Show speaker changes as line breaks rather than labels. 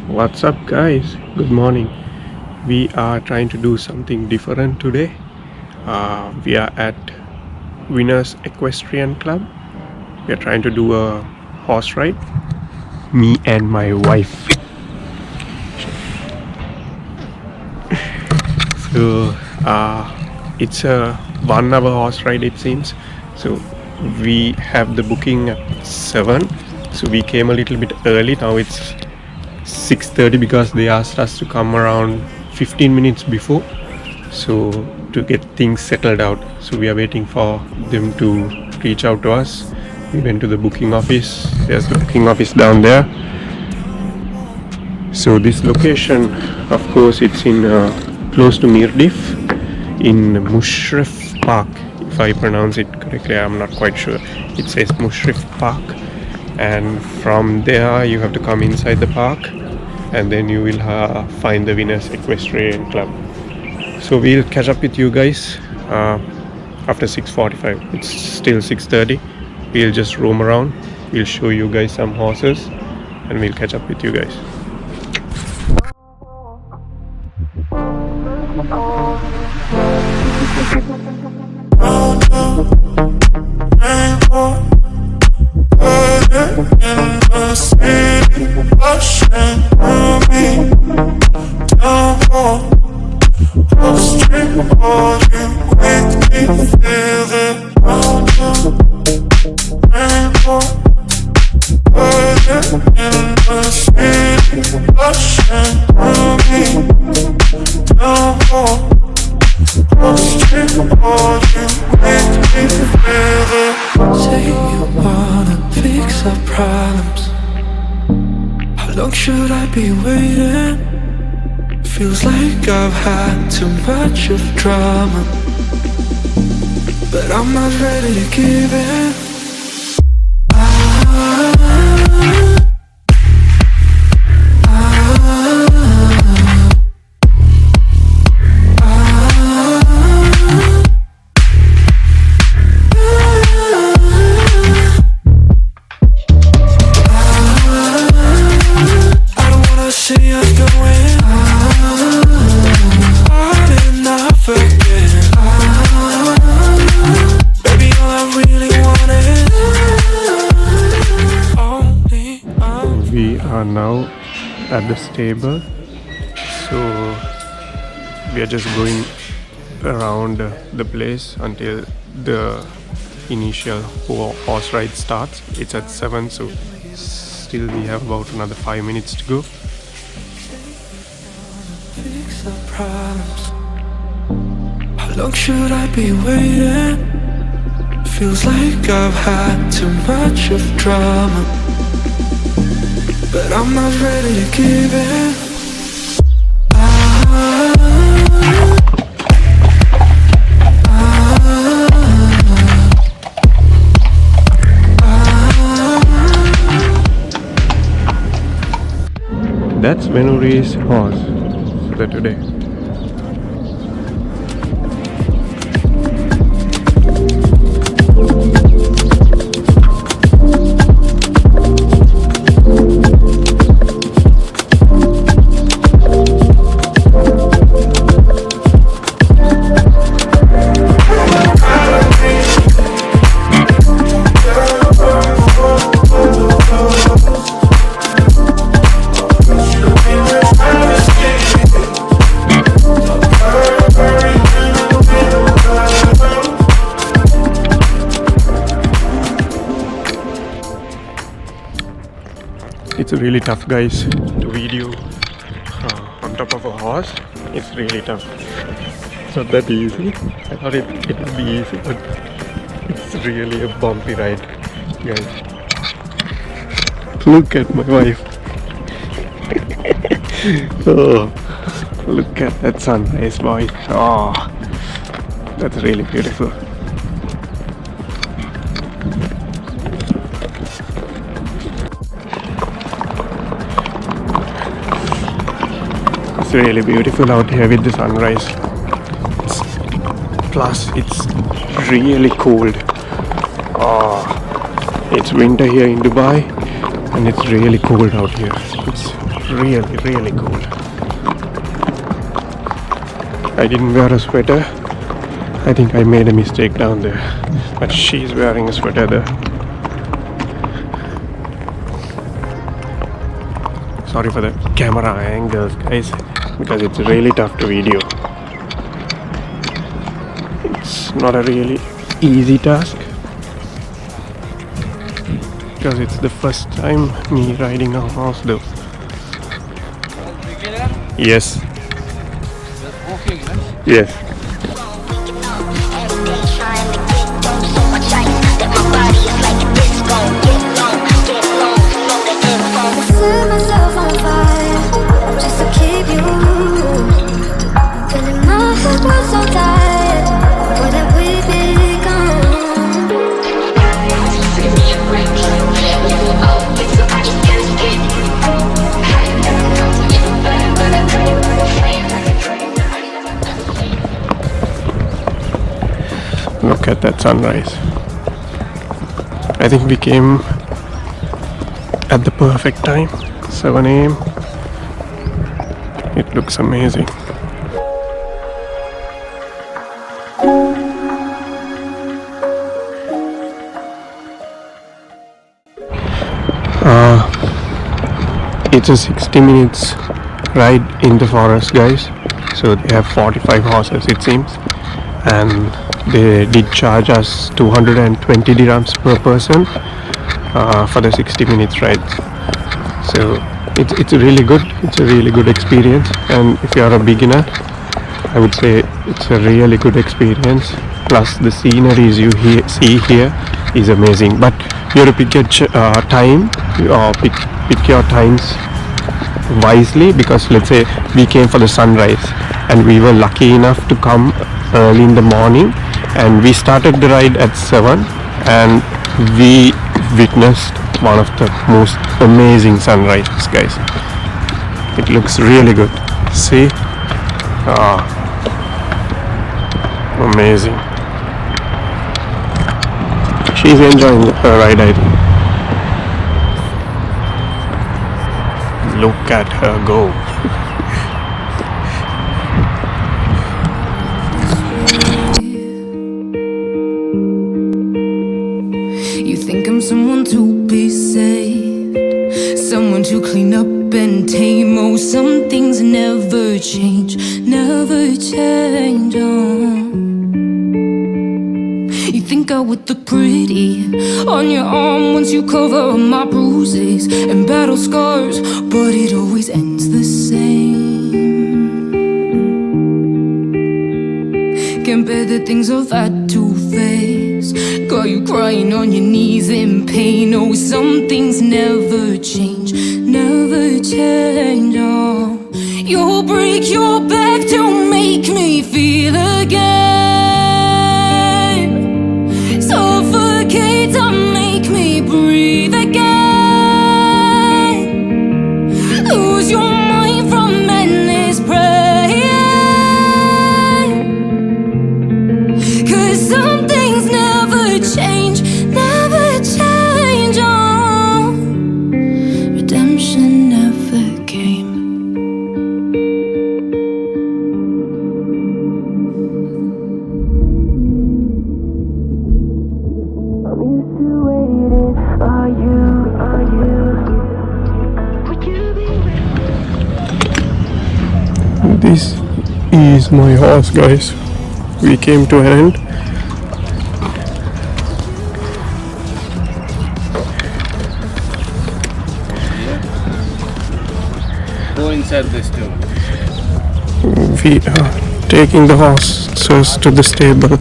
What's up, guys? Good morning. We are trying to do something different today. We are at Winners Equestrian Club. We are trying to do a horse ride. Me and my wife. So it's a 1 hour horse ride, it seems. So we have the booking at 7. So we came a little bit early. Now it's 6:30 because they asked us to come around 15 minutes before, so to get things settled out. So we are waiting for them to reach out to us. We went to the booking office. There's the booking office down there. So this location, of course, it's in close to Mirdif in Mushrif Park, if I pronounce it correctly. I'm not quite sure. It says Mushrif Park, and from there you have to come inside the park, and then you will find the Winners Equestrian Club. So we'll catch up with you guys after 6:45. It's still 6:30. We'll just roam around. We'll show you guys some horses, and we'll catch up with you guys.
Say you wanna fix our problems. How long should I be waiting? Feels like I've had too much of drama, but I'm not ready to give in.
We are now at the stable, so we are just going around the place until the initial horse ride starts. It's at 7, so still we have about another 5 minutes to go.
Fix our problems. How long should I be waiting? Feels like I've had too much of drama, but I'm not ready to give in.
That's Venuri's horse for today. It's really tough, guys, to video on top of a horse. It's really tough. It's not that easy. I thought it would be easy, but it's really a bumpy ride, guys. Look at my wife. Oh, look at that sunrise, boys. Oh, that's really beautiful. It's really beautiful out here with the sunrise. Plus, it's really cold. It's winter here in Dubai, and it's really cold out here. It's really, really cool. I didn't wear a sweater. I think I made a mistake down there, but she's wearing a sweater there. Sorry for the camera angles, guys, because it's really tough to video. It's not a really easy task because it's the first time me riding a horse though. Yes. Yes. Look at that sunrise. I think we came at the perfect time, 7 a.m. It looks amazing. It's a 60 minutes ride in the forest, guys. So they have 45 horses, it seems, and they did charge us 220 dirhams per person for the 60 minutes ride. So it's really good. It's a really good experience, and if you are a beginner, I would say it's a really good experience. Plus the sceneries you see here is amazing. But you have to pick your time, or pick your times wisely, because let's say we came for the sunrise and we were lucky enough to come early in the morning, and we started the ride at 7 and we witnessed one of the most amazing sunrises, guys. It looks really good. See? Amazing. She's enjoying her ride, I think. Look at her go.
You think I'm someone to be saved, someone to clean up and tame. Oh, some things never change, never change. You think I would look pretty on your arm once you cover up my bruises and battle scars, but it always ends the same. Can't bear the things I've had to face, got you crying on your knees in pain. Oh, some things never change, never change. Oh, you'll break your back to make me feel again, suffocate to make me breathe again, lose your mind from endless praying, 'cause some things never change, never change. Oh, redemption never came. I'm used to waiting. Are you? Would you be
This is my horse, guys. We came to an end.
Go inside this too.
We are taking the horses to the stable